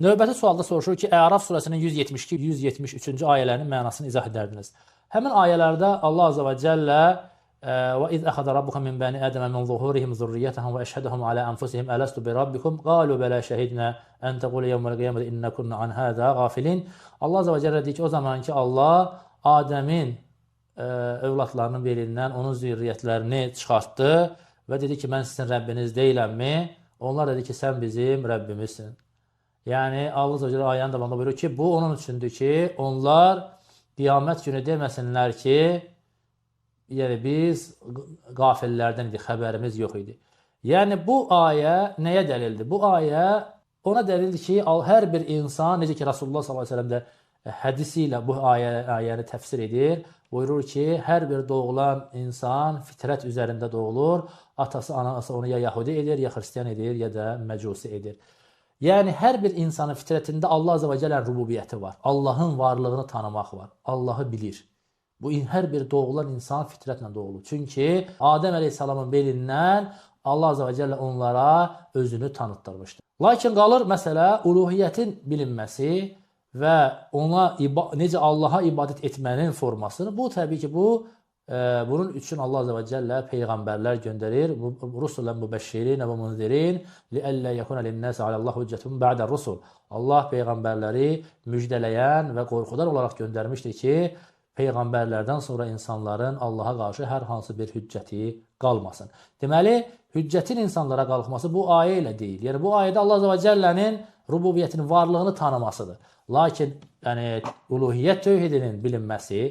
Növbəti sualda soruşur ki, Əraf surəsinin 172-173-cü ayələrinin mənasını izah edərdiniz. Həmin ayələrdə Allah Azza və Cəllə və iz əxədə rabbuka min bəni ədəmə min zuhurihim zurriyyətəhum və əşhədəhum alə ənfusihim ələstu bi rabbikum qalu bələ şəhidnə ən təqulu yevməl qiyamədə innə kunna an hədə qafilin. Allah Azza və Cəllə deyir ki, o zaman ki, Allah Adəmin övladlarının belindən onun zürriyyətlərini çıxartdı və dedi ki, mən sizin Rəbbiniz deyiləmmi? Onlar dedi ki, sən bizim Rəbbimizsin. Yəni, Allah Azza və Cəllə ayənin davamında buyurur ki, bu onun üçündür ki, onlar qiyamət günü deməsinlər ki, yəni biz qafillərdən idik, xəbərimiz yox idi. Yəni, bu ayə nəyə dəlildir? Bu ayə ona dəlildir ki, hər bir insan, necə ki, Rasulullah s.ə.v də hədisi ilə bu ayəni təfsir edir, buyurur ki, hər bir doğulan insan fitrət üzərində doğulur, atası, anası onu ya Yahudi edir, ya Xristiyan edir, ya da Məcusi edir. Yəni, hər bir insanın fitrətində Allah Azza və Cəllənin rububiyyəti var. Allahın varlığını tanımaq var. Allahı bilir. Bu, hər bir doğulan insan fitrətlə doğulur. Çünki Adəm əleyhissalamın belindən Allah Azza və Cəllə onlara özünü tanıtdırmışdır. Lakin qalır məsələ uluhiyyətin bilinməsi və ona necə Allaha ibadət etmənin formasını. Bu, təbii ki, bunun üçün Allah Azza və Cəllə peyğəmbərlər göndərir. Rusulən mübəşşirin və munzirin liəllə yəkuna linnəsə aləllahi hüccətun ba'də rusul. Allah peyğəmbərləri müjdələyən və qorxudan olaraq göndərmişdir ki, peyğəmbərlərdən sonra insanların Allaha qarşı hər hansı bir hüccəti qalmasın. Deməli, hüccətin insanlara qalxması bu ayə ilə deyil. Yəni, bu ayədə Allah Azza və Cəllənin rububiyyətinin varlığını tanımasıdır. Lakin, uluhiyyət tövhidinin bilinməsi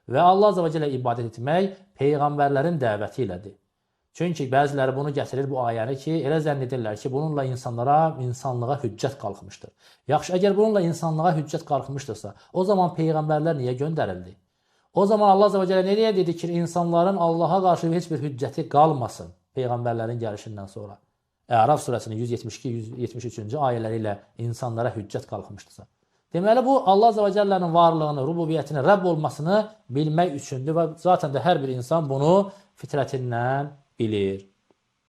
və Allah Azza və Cəllə ibadət etmək peyğəmbərlərin dəvəti ilədir. Çünki bəziləri bunu gətirir bu ayəni ki, elə zənn edirlər ki, bununla insanlığa hüccət qalxmışdır. Yaxşı, əgər bununla insanlığa hüccət qalxmışdırsa, o zaman peyğəmbərlər niyə göndərildi? O zaman Allah Azza və Cəllə nereye dedi ki, insanların Allaha qarşı heç bir hüccəti qalmasın peyğəmbərlərin gəlişindən sonra? Əraf surəsinin 172-173-cü ayələri ilə insanlara hüccət qalxmışdırsa. Deməli, bu Allah Azza və Cəllənin varlığını, rububiyyətini, Rəbb olmasını bilmək üçündür və zaten də hər bir insan bunu fitrətindən bilir.